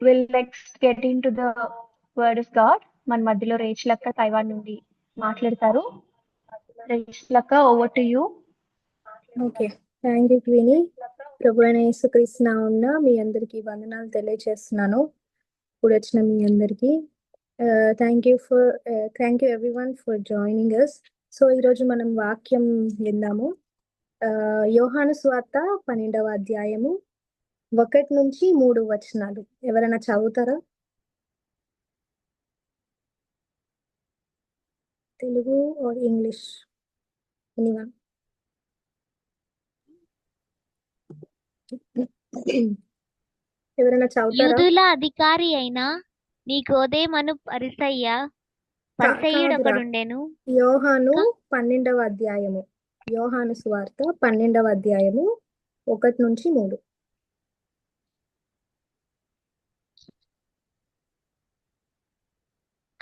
we'll next get into the word of God. మన మధ్యలో రేచిలక్క Taiwan నుండి మాట్లాడతారు. రేచిలక్క, over to you. Okay, thank you Queenie. ప్రభు అయిన యేసుక్రీస్తు నామమున మీ అందరికీ వందనాలు తెలియజేస్తున్నాను. ఇప్పుడు వచ్చిన మీ అందరికీ thank you everyone for joining us. So ఈరోజు మనం వాక్యం విందాము. యోహాను సువార్త 12వ అధ్యాయము 1 నుంచి 3 వచనాలు. ఎవరైనా చదువుతారా? Telugu or English? ఎనీవన్? ఎవరైనా చదువుతారా? యూదుల అధికారి అయిన నీకోదేమను పరిసయ్యుడొకడుండెను. యోహాను 12వ అధ్యాయము, యోహాను సువార్త 12వ అధ్యాయము 1 నుంచి 3.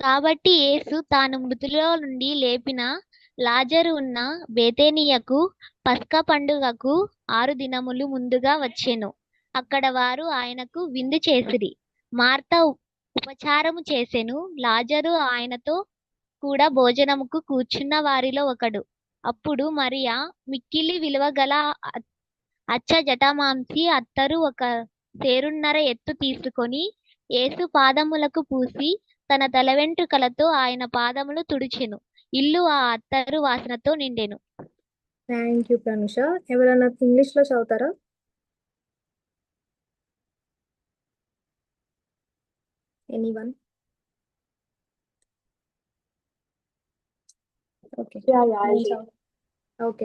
కాబట్టి యేసు తాను మృతుల్లో నుండి లేపిన లాజరు ఉన్న బేతేనియకు పస్కా పండుగకు 6 దినములు ముందుగా వచ్చెను. అక్కడ వారు ఆయనకు విందు చేసిరి. మార్త ఉపచారము చేసెను. లాజరు ఆయనతో కూడా భోజనముకు కూర్చున్న వారిలో ఒకడు. అప్పుడు మరియా మిక్కిలి విలువగల అచ్చ జటామాంసి అత్తరు 1 సేరున్నర ఎత్తు తీసుకొని యేసు పాదములకు పూసి తన తల వెంట్రుకలతో ఆయన పాదములు తుడిచెను. ఇల్లు ఆ అత్తరు వాసనతో నిండెను. Thank you ప్రనుష. ఎవరైనా ఇంగ్లీష్ లో చదువుతారా? Anyone? Okay,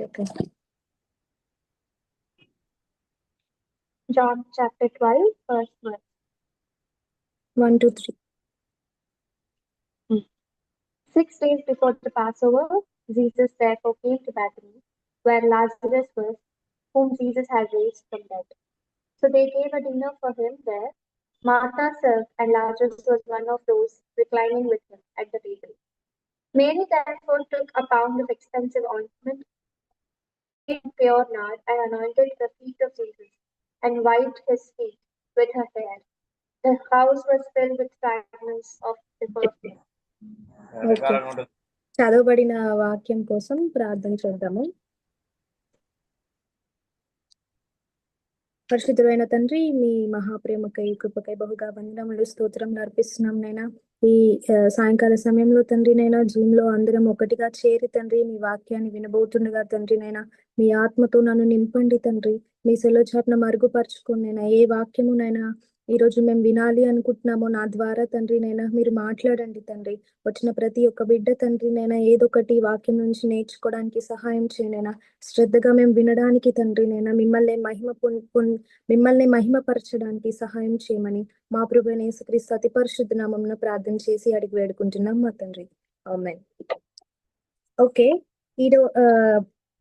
okay. John chapter 12, first verse. 1 to 3. 6 days before the Passover, Jesus therefore came to Bethany, where Lazarus was, whom Jesus had raised from dead. So they gave a dinner for him there. Martha served, and Lazarus was one of those reclining with him at the table. Mary therefore took a pound of expensive ointment, pure nard, and anointed the feet of Jesus, and wiped his feet with her hair. The house was filled with fragments of the perfume. Okay, చదవబడిన వాక్యం కోసం ప్రార్థన చేద్దాము. పరిశుద్ధుడైన తండ్రి, మీ మహాప్రేమకై కృపకై బహుగా వందనములు స్తోత్రం అర్పిస్తున్నాం నైనా. ఈ సాయంకాల సమయంలో తండ్రి నైనా జూమ్ లో అందరం ఒకటిగా చేరి తండ్రి మీ వాక్యాన్ని వినబోతుండగా తండ్రి నైనా మీ ఆత్మతో నన్ను నింపండి తండ్రి. మీ సెలవుచాట్ను మరుగుపరుచుకొని నైనా ఏ వాక్యమునైనా ఈ రోజు మేము వినాలి అనుకుంటున్నామో నా ద్వారా తండ్రి నైనా మీరు మాట్లాడండి తండ్రి. వచ్చిన ప్రతి ఒక్క బిడ్డ తండ్రి నైనా ఏదో ఒకటి వాక్యం నుంచి నేర్చుకోవడానికి సహాయం చేయనైనా. శ్రద్ధగా మేము వినడానికి తండ్రి నైనా మిమ్మల్ని మహిమపరచడానికి సహాయం చేయమని మా ప్రభువైన యేసుక్రీస్తు అతి పరిశుద్ధ నామమున ప్రార్థన చేసి అడిగి వేడుకుంటున్నాం మా తండ్రి. ఆమేన్. ఓకే,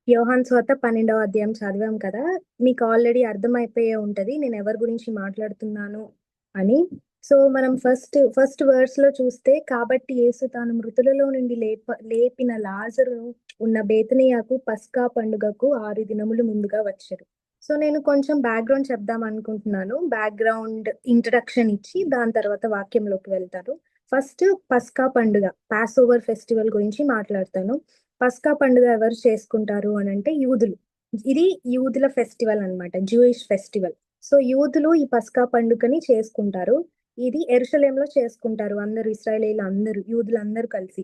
యోహాను సువార్త 12వ అధ్యాయం చదివాం కదా. మీకు ఆల్రెడీ అర్థమైపోయే ఉంటది నేను ఎవరి గురించి మాట్లాడుతున్నాను అని. సో మనం ఫస్ట్ వర్స్ లో చూస్తే, కాబట్టి యేసు తాను మృతులలో నుండి లేపిన లాజరును ఉన్న బేతనియాకు పస్కా పండుగకు 6 దినములు ముందుగా వచ్చారు. సో నేను కొంచెం బ్యాక్గ్రౌండ్ చెప్దాం అనుకుంటున్నాను. బ్యాక్గ్రౌండ్ ఇంట్రడక్షన్ ఇచ్చి దాని తర్వాత వాక్యంలోకి వెళ్తాను. ఫస్ట్ పస్కా పండుగ, పాస్ ఓవర్ ఫెస్టివల్ గురించి మాట్లాడతాను. పస్కా పండుగ ఎవరు చేసుకుంటారు అని అంటే యూదులు. ఇది యూదుల ఫెస్టివల్ అన్నమాట, జూయిష్ ఫెస్టివల్. సో యూదులు ఈ పస్కా పండుగని చేసుకుంటారు. ఇది యెరూషలేంలో చేసుకుంటారు అందరు ఇశ్రాయేలీయులు అందరూ, యూదులందరూ కలిసి.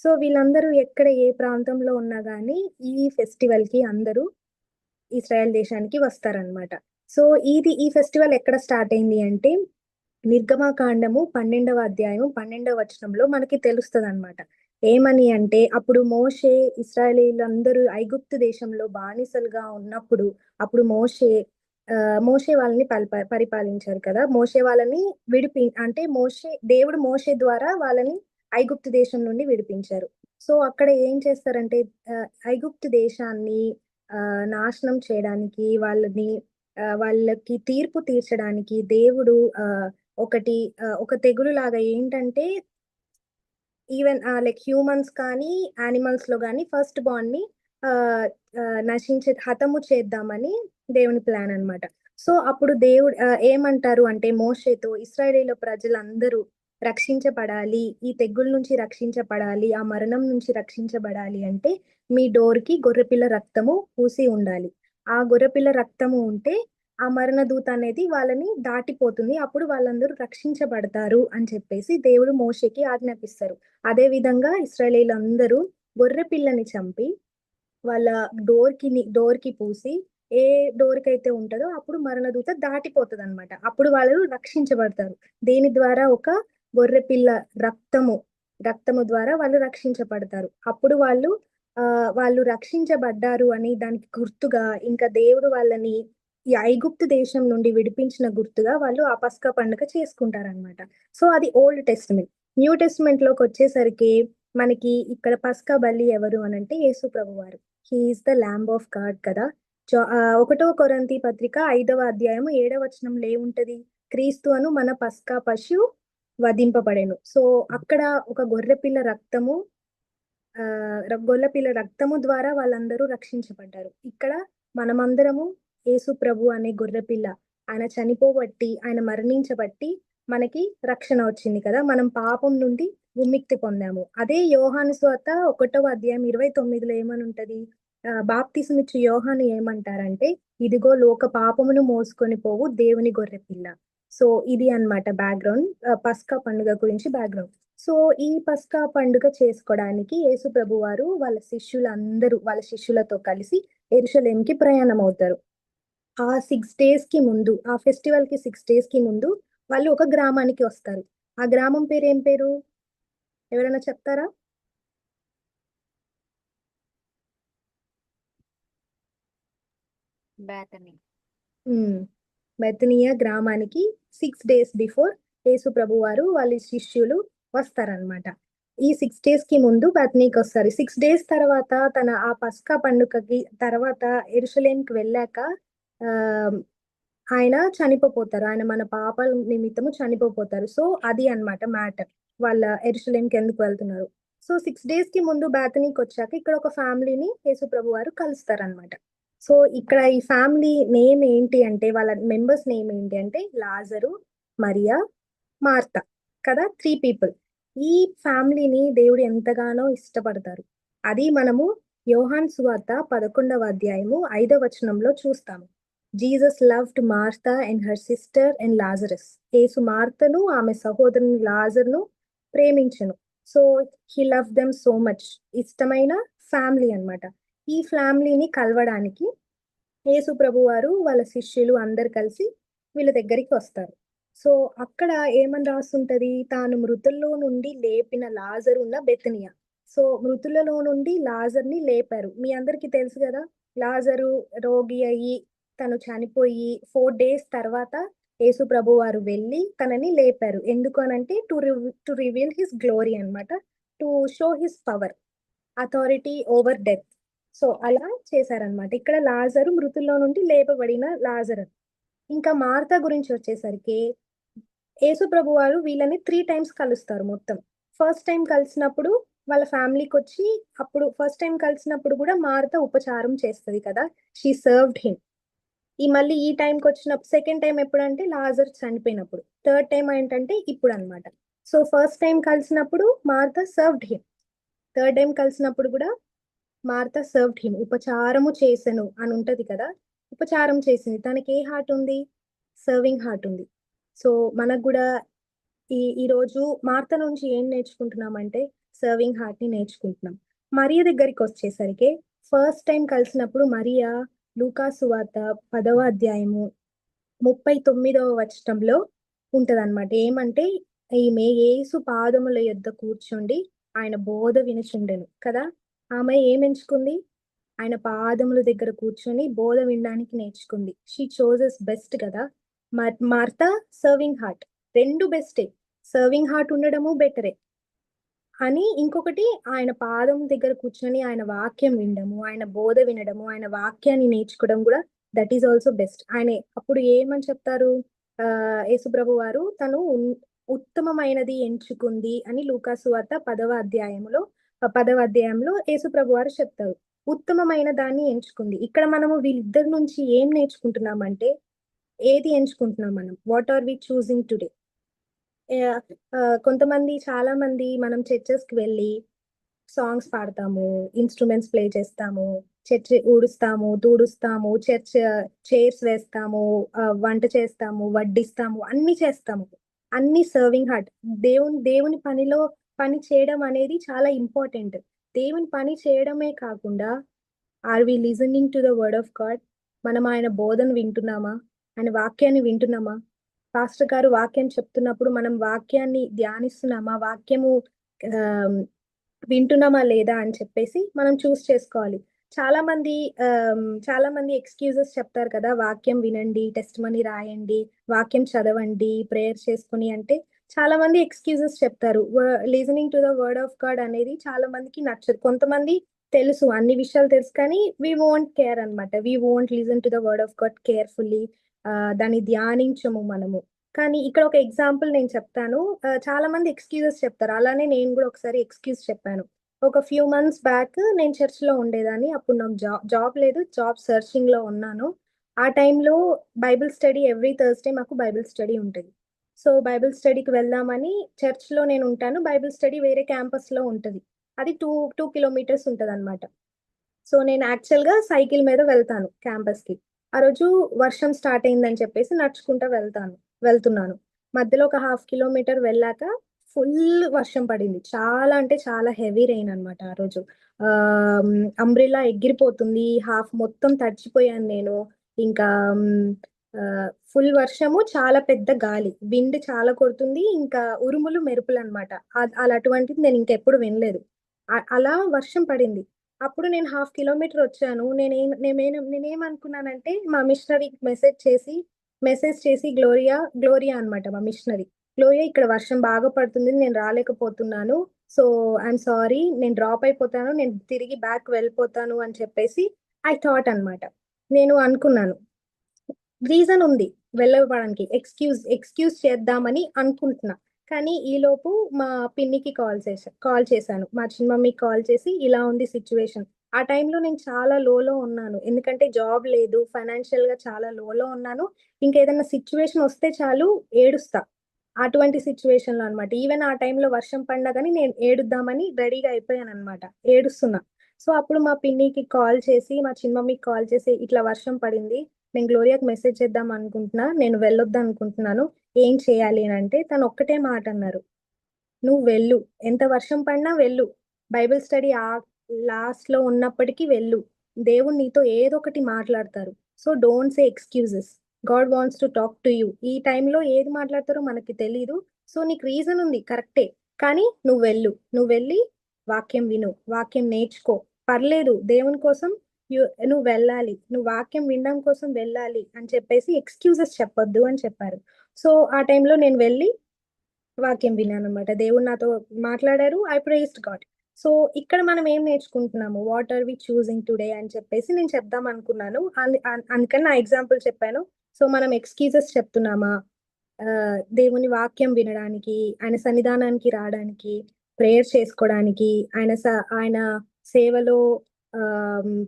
సో వీళ్ళందరూ ఎక్కడ ఏ ప్రాంతంలో ఉన్నా గానీ ఈ ఫెస్టివల్ కి అందరూ ఇశ్రాయేల్ దేశానికి వస్తారనమాట. సో ఈ ఫెస్టివల్ ఎక్కడ స్టార్ట్ అయింది అంటే నిర్గమకాండము 12వ అధ్యాయం 12వ వచనంలో మనకి తెలుస్తుంది అనమాట. ఏమని అంటే, అప్పుడు మోషే ఇశ్రాయేలీయులందరూ ఐగుప్తు దేశంలో బానిసలుగా ఉన్నప్పుడు అప్పుడు మోషే వాళ్ళని పరిపాలించారు కదా. మోషే వాళ్ళని దేవుడు మోషే ద్వారా వాళ్ళని ఐగుప్తు దేశం నుండి విడిపించారు. సో అక్కడ ఏం చేస్తారంటే ఐగుప్తు దేశాన్ని నాశనం చేయడానికి, వాళ్ళకి తీర్పు తీర్చడానికి దేవుడు ఒక తెగులు లాగా ఏంటంటే ఈవెన్ లైక్ హ్యూమన్స్ కానీ యానిమల్స్ లో కానీ ఫస్ట్ బాండ్ ని హతము చేద్దామని దేవుని ప్లాన్ అన్నమాట. సో అప్పుడు దేవుడు ఏమంటారు అంటే మోషేతో, ఇశ్రాయేలీయుల ప్రజలందరూ రక్షించబడాలి, ఈ తెగుళ్ళ నుంచి రక్షించబడాలి, ఆ మరణం నుంచి రక్షించబడాలి అంటే మీ డోర్కి గొర్రెపిల్ల రక్తము పూసి ఉండాలి. ఆ గొర్రెపిల్ల రక్తము ఉంటే ఆ మరణ దూత అనేది వాళ్ళని దాటిపోతుంది, అప్పుడు వాళ్ళందరూ రక్షించబడతారు అని చెప్పేసి దేవుడు మోషేకి ఆజ్ఞాపిస్తారు. అదే విధంగా ఇశ్రాయేలీయులందరూ గొర్రె పిల్లని చంపి వాళ్ళ డోర్కి పూసి ఏ డోర్కి అయితే ఉంటుందో అప్పుడు మరణదూత దాటిపోతుంది అనమాట. అప్పుడు వాళ్ళు రక్షించబడతారు. దేని ద్వారా? ఒక గొర్రె పిల్ల రక్తము ద్వారా వాళ్ళు రక్షించబడతారు. అప్పుడు వాళ్ళు రక్షించబడ్డారు అని దానికి గుర్తుగా, ఇంకా దేవుడు వాళ్ళని ఈ ఐగుప్తు దేశం నుండి విడిపించిన గుర్తుగా వాళ్ళు ఆ పస్కా పండుగ చేసుకుంటారనమాట. సో అది ఓల్డ్ టెస్టిమెంట్. న్యూ టెస్టిమెంట్ లోకి వచ్చేసరికి మనకి ఇక్కడ పస్కా బలి ఎవరు అని అంటే యేసు ప్రభు వారు. He is the lamb of God కదా. 1వ కొరింథీ పత్రిక 5వ అధ్యాయం 7వ వచనంలో ఏముంటది? క్రీస్తు అను మన పస్కా పశు వధింపబడెను. సో అక్కడ ఒక గొర్రెపిల్ల రక్తము ద్వారా వాళ్ళందరూ రక్షించబడ్డారు. ఇక్కడ మనమందరము యేసు ప్రభు అనే గొర్రెపిల్ల ఆయన చనిపోబట్టి, ఆయన మరణించబట్టి మనకి రక్షణ వచ్చింది కదా. మనం పాపం నుండి విముక్తి పొందాము. అదే యోహాను సువార్త 1వ అధ్యాయం 29లో ఏమని ఉంటది? బాప్తిసమిచ్చు యోహాను ఏమంటారంటే, ఇదిగో లోక పాపమును మోసుకొని పోవు దేవుని గొర్రెపిల్ల. సో ఇది అన్నమాట బ్యాక్గ్రౌండ్, పస్కా పండుగ గురించి బ్యాక్గ్రౌండ్. సో ఈ పస్కా పండుగ చేసుకోవడానికి యేసు ప్రభు వారు వాళ్ళ శిష్యులతో కలిసి యెరూషలేంకి ప్రయాణం అవుతారు. ఆ 6 days కి ముందు, ఆ ఫెస్టివల్ కి 6 days కి ముందు వాళ్ళు ఒక గ్రామానికి వస్తారు. ఆ గ్రామం పేరు ఏం పేరు? ఎవరైనా చెప్తారా? బేతనీ. బెతనియా గ్రామానికి 6 days బిఫోర్ యేసు ప్రభు వారు వాళ్ళ శిష్యులు వస్తారనమాట. ఈ 6 days కి ముందు బెతనీకి వస్తారు. 6 days తర్వాత ఆ పస్కా పండుగకి తర్వాత యెరూషలేంకి వెళ్ళాక ఆయన చనిపోతారు. ఆయన మన పాపాల నిమిత్తము చనిపోతారు. సో అది అన్నమాట మ్యాటర్. వాళ్ళ యెరూషలేంకి ఎందుకు వెళ్తున్నారు. సో 6 days కి ముందు బేతనీకి వచ్చాక ఇక్కడ ఒక ఫ్యామిలీని యేసు ప్రభు వారు కలుస్తారనమాట. సో ఇక్కడ ఈ ఫ్యామిలీ నేమ్ ఏంటి అంటే, వాళ్ళ మెంబర్స్ నేమ్ ఏంటి అంటే లాజరు, మరియా, మార్త కదా. 3 people. ఈ ఫ్యామిలీని దేవుడు ఎంతగానో ఇష్టపడతారు. అది మనము యోహాన్ సువార్త 11వ అధ్యాయము 5వ వచనంలో చూస్తాము. Jesus loved Martha and her sister and Lazarus. యేసు మార్తను ఆమె సహోదరుని లాజర్ను ప్రేమించను. So he love them so much. ఇష్టమైన ఫ్యామిలీ అన్నమాట. ఈ ఫ్యామిలీని కలవడానికి యేసు ప్రభు వారు వాళ్ళ శిష్యులు అందరు కలిసి వీళ్ళ దగ్గరికి వస్తారు. సో అక్కడ ఏమని రాస్తుంటది? తాను మృతుల్లో నుండి లేపిన లాజరు ఉన్న బెతనియా. సో మృతులలో నుండి లాజర్ని లేపారు. మీ అందరికీ తెలుసు కదా, లాజరు రోగి అయ్యి తను చనిపోయి 4 days తర్వాత యేసు ప్రభు వారు వెళ్ళి తనని లేపారు. ఎందుకు అనంటే టు రివీల్ హిస్ గ్లోరీ అన్నమాట, to show his power, authority over death. So అలా చేశారనమాట. ఇక్కడ లాజరు మృతుల్లో నుండి లేపబడిన లాజరు. ఇంకా మార్తా గురించి వచ్చేసరికి యేసు ప్రభు వారు వీళ్ళని 3 times కలుస్తారు మొత్తం. ఫస్ట్ టైం కలిసినప్పుడు వాళ్ళ ఫ్యామిలీకి వచ్చి, అప్పుడు ఫస్ట్ టైం కలిసినప్పుడు కూడా మార్తా ఉపచారం చేస్తుంది కదా, షీ సర్వ్డ్ హిమ్. మళ్ళీ ఈ టైంకి వచ్చినప్పుడు సెకండ్ టైం ఎప్పుడంటే లాజర్ చనిపోయినప్పుడు. థర్డ్ టైం ఏంటంటే ఇప్పుడు అన్నమాట. సో ఫస్ట్ టైం కలిసినప్పుడు Martha served him. Third time కలిసినప్పుడు కూడా మార్తా సర్వ్డ్ హిమ్, ఉపచారము చేసెను అని ఉంటది కదా, ఉపచారం చేసింది. తనకి ఏ హార్ట్ ఉంది? సర్వింగ్ హార్ట్ ఉంది. సో మనకు కూడా ఈరోజు మార్తా నుంచి ఏం నేర్చుకుంటున్నామంటే సర్వింగ్ హార్ట్ ని నేర్చుకుంటున్నాం. మరియ దగ్గరికి వచ్చేసరికి ఫస్ట్ టైం కలిసినప్పుడు మరియా లూకా సువార్త 10వ అధ్యాయము 39వ వచనంలో ఉంటదన్నమాట. ఏమంటే ఈమె యేసు పాదముల యొద్ద కూర్చుండి ఆయన బోధ వినుచుండెను కదా. ఆమె ఏం ఎంచుకుంది? ఆయన పాదముల దగ్గర కూర్చొని బోధ వినడానికి నేర్చుకుంది. షీ చోజెస్ బెస్ట్ కదా. మార్తా సర్వింగ్ హార్ట్, రెండు బెస్టే. సర్వింగ్ హార్ట్ ఉండడము బెటరే అని, ఇంకొకటి ఆయన పాదం దగ్గర కూర్చొని ఆయన వాక్యం వినడము, ఆయన బోధ వినడము, ఆయన వాక్యాన్ని నేర్చుకోవడం కూడా దట్ ఈస్ ఆల్సో బెస్ట్. ఆయన అప్పుడు ఏమని చెప్తారు యేసు ప్రభు వారు? తను ఉత్తమమైనది ఎంచుకుంది అని లూకా సువార్త 10వ అధ్యాయంలో యేసు ప్రభు వారు చెప్తారు. ఉత్తమమైన దాన్ని ఎంచుకుంది. ఇక్కడ మనము వీళ్ళిద్దరి నుంచి ఏం నేర్చుకుంటున్నామంటే ఏది ఎంచుకుంటున్నాం మనం? What are we choosing today? చాలా మంది మనం చర్చెస్కి వెళ్ళి సాంగ్స్ పాడతాము, ఇన్స్ట్రుమెంట్స్ ప్లే చేస్తాము, చర్చ్ ఊడుస్తాము, తూడుస్తాము, చర్చ్ చైర్స్ వేస్తాము, వంట చేస్తాము, వడ్డిస్తాము, అన్ని చేస్తాము. అన్ని సర్వింగ్ హార్ట్. దేవుని పని చేయడం అనేది చాలా ఇంపార్టెంట్. దేవుని పని చేయడమే కాకుండా are we listening to the word of God? మనం ఆయన బోధన వింటున్నామా? ఆయన వాక్యాన్ని వింటున్నామా? పాస్టర్ గారు వాక్యం చెప్తున్నప్పుడు మనం వాక్యాన్ని ధ్యానిస్తున్నామా? వాక్యము వింటున్నామా లేదా అని చెప్పేసి మనం చూస్ చేసుకోవాలి. చాలా మంది ఎక్స్క్యూజెస్ చెప్తారు కదా, వాక్యం వినండి, టెస్ట్ మనీ రాయండి, వాక్యం చదవండి, ప్రేయర్ చేసుకుని అంటే చాలా మంది ఎక్స్క్యూజెస్ చెప్తారు. Listening to the word of God అనేది చాలా మందికి నచ్చదు. కొంతమంది తెలుసు, అన్ని విషయాలు తెలుసు, కానీ వీ వోంట్ కేర్ అనమాట. We won't listen to the word of God carefully. దాన్ని ధ్యానించము మనము. కానీ ఇక్కడ ఒక ఎగ్జాంపుల్ నేను చెప్తాను. చాలా మంది ఎక్స్క్యూజెస్ చెప్తారు, అలానే నేను కూడా ఒకసారి ఎక్స్క్యూజ్ చెప్పాను. ఒక ఫ్యూ మంత్స్ బ్యాక్ నేను చర్చ్ లో ఉండేదాన్ని. అప్పుడు నాకు జాబ్ లేదు, జాబ్ సర్చింగ్ లో ఉన్నాను. ఆ టైంలో బైబిల్ స్టడీ ఎవ్రీ థర్స్డే మాకు బైబిల్ స్టడీ ఉంటుంది. సో బైబిల్ స్టడీకి వెళ్దామని చర్చ్ లో నేను ఉంటాను. బైబిల్ స్టడీ వేరే క్యాంపస్ లో ఉంటుంది. అది 2 కిలోమీటర్స్ ఉంటుంది అనమాట. సో నేను యాక్చువల్ గా సైకిల్ మీద వెళ్తాను క్యాంపస్ కి. ఆ రోజు వర్షం స్టార్ట్ అయిందని చెప్పేసి నడుచుకుంటా వెళ్తున్నాను. మధ్యలో ఒక 1/2 కిలోమీటర్ వెళ్ళాక ఫుల్ వర్షం పడింది. చాలా అంటే చాలా హెవీ రెయిన్ అనమాట ఆ రోజు. అంబ్రిల్లా ఎగిరిపోతుంది, హాఫ్ మొత్తం తడిచిపోయాను నేను. ఇంకా ఫుల్ వర్షము, చాలా పెద్ద గాలి, విండ్ చాలా కొడుతుంది, ఇంకా ఉరుములు మెరుపులు అనమాట. అలా అటువంటిది నేను ఇంకెప్పుడు వినలేదు. అలా వర్షం పడింది. అప్పుడు నేను 1/2 కిలోమీటర్ వచ్చాను. నేనేమనుకున్నానంటే మా మిషనరీకి మెసేజ్ చేసి గ్లోరియా అనమాట మా మిషనరీ. గ్లోరియా, ఇక్కడ వర్షం బాగా పడుతుంది, నేను రాలేకపోతున్నాను, సో ఐఎమ్ సారీ, నేను డ్రాప్ అయిపోతాను, నేను తిరిగి బ్యాక్ వెళ్ళిపోతాను అని చెప్పేసి ఐ థాట్ అనమాట. నేను అనుకున్నాను, రీజన్ ఉంది వెళ్ళకపోవడానికి, ఎక్స్క్యూజ్ చేద్దామని అనుకుంటున్నా. కానీ ఈలోపు మా పిన్నికి కాల్ చేశాను, మా చిన్న మమ్మీకి కాల్ చేసి ఇలా ఉంది సిచ్యువేషన్. ఆ టైంలో నేను చాలా లోలో ఉన్నాను, ఎందుకంటే జాబ్ లేదు, ఫైనాన్షియల్ గా చాలా లోలో ఉన్నాను. ఇంకేదైనా సిచ్యువేషన్ వస్తే చాలు ఏడుస్తా. అటువంటి సిచ్యువేషన్ లో అనమాట. ఈవెన్ ఆ టైంలో వర్షం పడినా కానీ నేను ఏడుద్దామని రెడీగా అయిపోయాను అనమాట, ఏడుస్తున్నా. సో అప్పుడు మా పిన్నికి కాల్ చేసి, మా చిన్న మమ్మీకి కాల్ చేసి, ఇట్లా వర్షం పడింది, నేను గ్లోరియాకి మెసేజ్ చేద్దాం అనుకుంటున్నా, నేను వెళ్ళొద్దు అనుకుంటున్నాను, ఏం చేయాలి అని అంటే తను ఒక్కటే మాట అన్నారు, నువ్వు వెళ్ళు, ఎంత వర్షం పడినా వెళ్ళు, బైబిల్ స్టడీ లాస్ట్ లో ఉన్నప్పటికీ వెళ్ళు, దేవుడు నీతో ఏదో ఒకటి మాట్లాడతారు. So don't say excuses, God wants to talk to you. ఈ టైంలో ఏది మాట్లాడతారో మనకి తెలీదు. సో నీకు రీజన్ ఉంది కరెక్టే, కానీ నువ్వు వెళ్ళి వాక్యం విను, వాక్యం నేర్చుకో, పర్లేదు, దేవుని కోసం నువ్వు వెళ్ళాలి, నువ్వు వాక్యం వినడం కోసం వెళ్ళాలి అని చెప్పేసి ఎక్స్క్యూజెస్ చెప్పొద్దు అని చెప్పారు. సో ఆ టైంలో నేను వెళ్ళి వాక్యం విన్నాను అనమాట. దేవుడు నాతో మాట్లాడారు. I praised God. సో ఇక్కడ మనం ఏం నేర్చుకుంటున్నాము, what are we choosing today అని చెప్పేసి నేను చెప్దాం అనుకున్నాను. అందుకని నా ఎగ్జాంపుల్ చెప్పాను. సో మనం ఎక్స్క్యూజెస్ చెప్తున్నామా దేవుని వాక్యం వినడానికి, ఆయన సన్నిధానానికి రావడానికి, ప్రేయర్ చేసుకోవడానికి, ఆయన సేవలో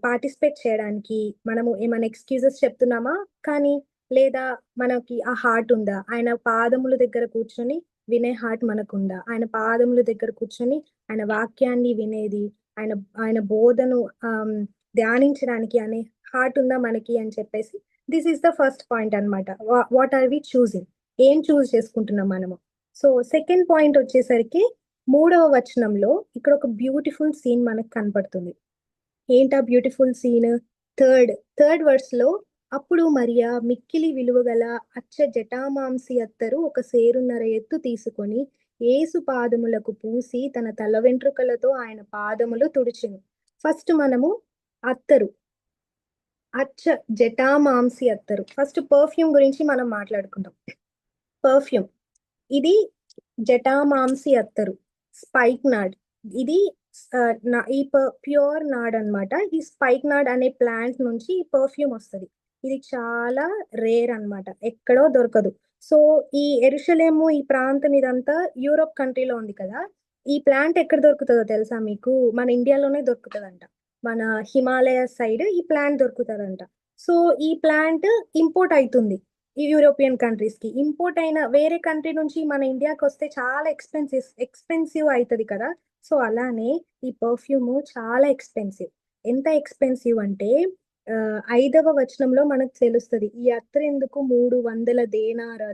పార్టిసిపేట్ చేయడానికి మనము ఏమైనా ఎక్స్క్యూజెస్ చెప్తున్నామా? కానీ లేదా మనకి ఆ హార్ట్ ఉందా? ఆయన పాదముల దగ్గర కూర్చొని వినే హార్ట్ మనకుందా? ఆయన పాదముల దగ్గర కూర్చొని ఆయన వాక్యాన్ని వినేది, ఆయన బోధను ధ్యానించడానికి అనే హార్ట్ ఉందా మనకి అని చెప్పేసి, this is the first point అనమాట. What are we choosing? ఏం చూస్ చేసుకుంటున్నాం మనము? సో సెకండ్ పాయింట్ వచ్చేసరికి 3వ వచనంలో ఇక్కడ ఒక బ్యూటిఫుల్ సీన్ మనకు కనపడుతుంది. ఏంటా బ్యూటిఫుల్ సీన్? థర్డ్ వర్స్ లో, అప్పుడు మరియా మిక్కిలి విలువగల అచ్చ జటామాంసి అత్తరు ఒక సేరున్నర ఎత్తు తీసుకొని యేసు పాదములకు పూసి తన తల వెంట్రుకలతో ఆయన పాదములు తుడిచెను. ఫస్ట్ మనము అత్తరు, అచ్చ జటామాంసి అత్తరు. ఫస్ట్ పర్ఫ్యూమ్ గురించి మనం మాట్లాడుకుందాం. పర్ఫ్యూమ్, ఇది జటామాంసి అత్తరు, స్పైక్ నాడ్. ఇది ఈ ప్యూర్ నాడ్ అన్నమాట. ఈ స్పైక్ నాడ్ అనే ప్లాంట్ నుంచి ఈ పర్ఫ్యూమ్ వస్తుంది. ఇది చాలా రేర్ అన్నమాట, ఎక్కడో దొరకదు. సో ఈ ఎరుషలేము, ఈ ప్రాంతం ఇదంతా యూరోప్ కంట్రీలో ఉంది కదా. ఈ ప్లాంట్ ఎక్కడ దొరుకుతుందో తెలుసా మీకు? మన ఇండియాలోనే దొరుకుతుందంట. మన హిమాలయ సైడ్ ఈ ప్లాంట్ దొరుకుతుందంట. సో ఈ ప్లాంట్ ఇంపోర్ట్ అవుతుంది. యూరోపియన్ కంట్రీస్ కి. ఇంపోర్ట్ అయిన వేరే కంట్రీ నుంచి మన ఇండియాకి వస్తే చాలా ఎక్స్పెన్సివ్ అవుతుంది కదా. సో అలానే ఈ పర్ఫ్యూమ్ చాలా ఎక్స్పెన్సివ్. ఎంత ఎక్స్పెన్సివ్ అంటే 5వ వచనంలో మనకు తెలుస్తుంది, ఈ అత్తరెందుకు 300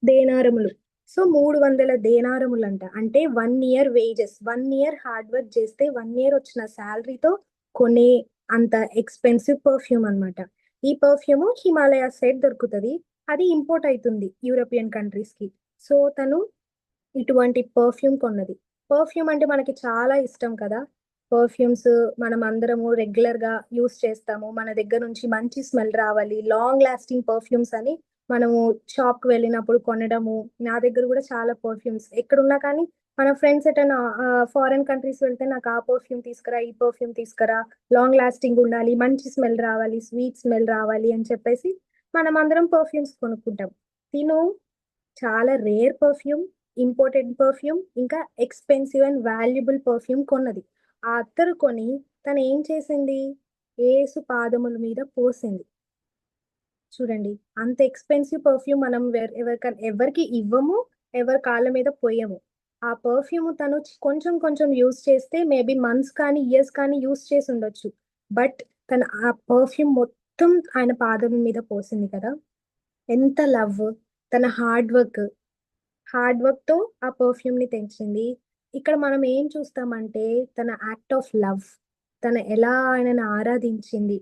దేనారములు. సో 300 దేనారములు అంటే 1 year wages. 1 year hard work చేస్తే 1 year వచ్చిన శాలరీతో కొనే అంత ఎక్స్పెన్సివ్ పర్ఫ్యూమ్ అన్నమాట. ఈ పర్ఫ్యూమ్ హిమాలయ సైడ్ దొరుకుతుంది, అది ఇంపోర్ట్ అవుతుంది యూరోపియన్ కంట్రీస్ కి. సో తను ఇటువంటి పర్ఫ్యూమ్ కొన్నది. పర్ఫ్యూమ్ అంటే మనకి చాలా ఇష్టం కదా. పర్ఫ్యూమ్స్ మనం అందరము రెగ్యులర్ గా యూస్ చేస్తాము, మన దగ్గర నుంచి మంచి స్మెల్ రావాలి, లాంగ్ లాస్టింగ్ పర్ఫ్యూమ్స్ అని మనము షాప్ కి వెళ్ళినప్పుడు కొనడము. నా దగ్గర కూడా చాలా పర్ఫ్యూమ్స్ ఎక్కడున్నా కానీ మన ఫ్రెండ్స్ ఎటైనా ఫారెన్ కంట్రీస్ వెళ్తే నాకు ఆ పర్ఫ్యూమ్ తీసుకురా, ఈ పర్ఫ్యూమ్ తీసుకురా, లాంగ్ లాస్టింగ్ ఉండాలి, మంచి స్మెల్ రావాలి, స్వీట్ స్మెల్ రావాలి అని చెప్పేసి మనం అందరం పర్ఫ్యూమ్స్ కొనుక్కుంటాం. తిను చాలా రేర్ పర్ఫ్యూమ్, ఇంపోర్టెడ్ పర్ఫ్యూమ్, ఇంకా ఎక్స్పెన్సివ్ అండ్ వాల్యుబుల్ పర్ఫ్యూమ్ కొన్నది. ఆ అత్తరు కొని తను ఏం చేసింది, యేసు పాదముల మీద పోసింది. చూడండి, అంత ఎక్స్పెన్సివ్ పర్ఫ్యూమ్ మనం ఎవరికి ఇవ్వము, ఎవరి కాళ్ళ మీద పోయము. ఆ పర్ఫ్యూమ్ తను కొంచెం కొంచెం యూస్ చేస్తే మేబీ మంత్స్ కానీ ఇయర్స్ కానీ యూస్ చేసి ఉండొచ్చు. బట్ తను ఆ పర్ఫ్యూమ్ మొత్తం ఆయన పాదం మీద పోసింది కదా. ఎంత లవ్, తన హార్డ్ వర్క్ తో ఆ పర్ఫ్యూమ్ ని తెంచింది. ఇక్కడ మనం ఏం చూస్తామంటే తన యాక్ట్ ఆఫ్ లవ్, తను ఎలా ఆయనను ఆరాధించింది.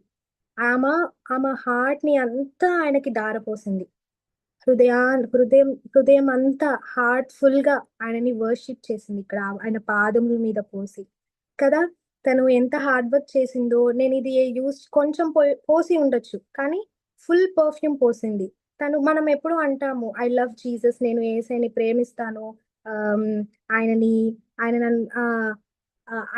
ఆమె ఆమె హార్ట్ ని అంతా ఆయనకి దారపోసింది. హృదయం అంతా హార్ట్ఫుల్ గా ఆయనని వర్షిప్ చేసింది ఇక్కడ ఆయన పాదముల మీద పోసి కదా. తను ఎంత హార్డ్ వర్క్ చేసిందో, నేను ఇది యూస్ కొంచెం పోసి ఉండొచ్చు కానీ ఫుల్ పర్ఫ్యూమ్ పోసింది. మనం ఎప్పుడు అంటాము ఐ లవ్ జీసస్, నేను యేసయ్యని ప్రేమిస్తాను, ఆమ్, ఆయనని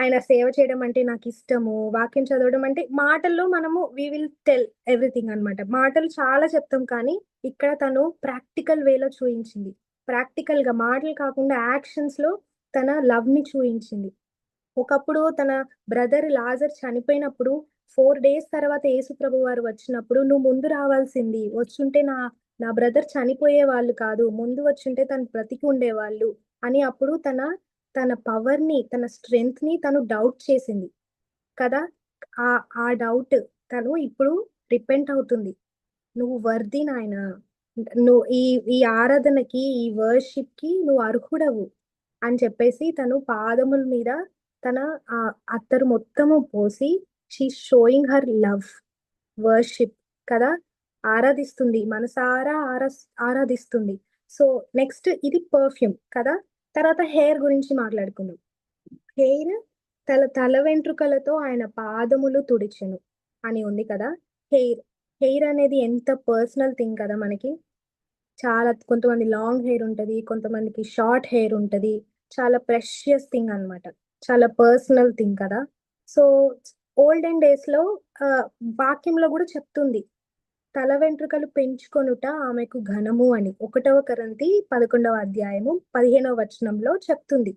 ఆయన సేవ చేయడం అంటే నాకు ఇష్టము, వాక్యం చదవడం అంటే, మాటల్లో మనము వి విల్ టెల్ ఎవ్రీథింగ్ అన్నమాట. మాటలు చాలా చెప్తాం కానీ ఇక్కడ తను ప్రాక్టికల్ వేలో చూయించింది. ప్రాక్టికల్ గా మాటలు కాకుండా యాక్షన్స్ లో తన లవ్ ని చూయించింది. ఒకప్పుడు తన బ్రదర్ లాజర్ చనిపోయినప్పుడు 4 days తర్వాత యేసు ప్రభు వారు వచ్చినప్పుడు, నువ్వు ముందు రావాల్సింది, వచ్చుంటే నా బ్రదర్ చనిపోయే వాళ్ళు కాదు, ముందు వచ్చుంటే తను బ్రతికి ఉండేవాళ్ళు అని అప్పుడు తన పవర్ ని, తన స్ట్రెంగ్త్ ని తను డౌట్ చేసింది కదా. ఆ డౌట్ తను ఇప్పుడు రిపెంట్ అవుతుంది. నువ్వు వర్ది నాయన, నువ్వు ఈ ఆరాధనకి, ఈ వర్షిప్ కి నువ్వు అర్హుడవు అని చెప్పేసి తను పాదముల మీద తన ఆ అత్తరు మొత్తము పోసి she showing her love, worship కదా. ఆరాధిస్తుంది, మనసారా ఆరాధిస్తుంది. సో నెక్స్ట్ ఇది పర్ఫ్యూమ్ కదా. తర్వాత హెయిర్ గురించి మాట్లాడుకుందాం. హెయిర్, తల వెంట్రుకలతో ఆయన పాదములు తుడిచెను అని ఉంది కదా. హెయిర్ అనేది ఎంత పర్సనల్ థింగ్ కదా మనకి. చాలా కొంతమంది లాంగ్ హెయిర్ ఉంటది, కొంతమందికి షార్ట్ హెయిర్ ఉంటది. చాలా ప్రెషియస్ థింగ్ అన్నమాట, చాలా పర్సనల్ థింగ్ కదా. సో ఓల్డెన్ డేస్ లో వాక్యంలో కూడా చెప్తుంది, తల వెంట్రుకలు పెంచుకొనుట ఆమెకు ఘనము అని 1 కొరింథీ 11వ అధ్యాయము 15వ వచనంలో చెప్తుంది.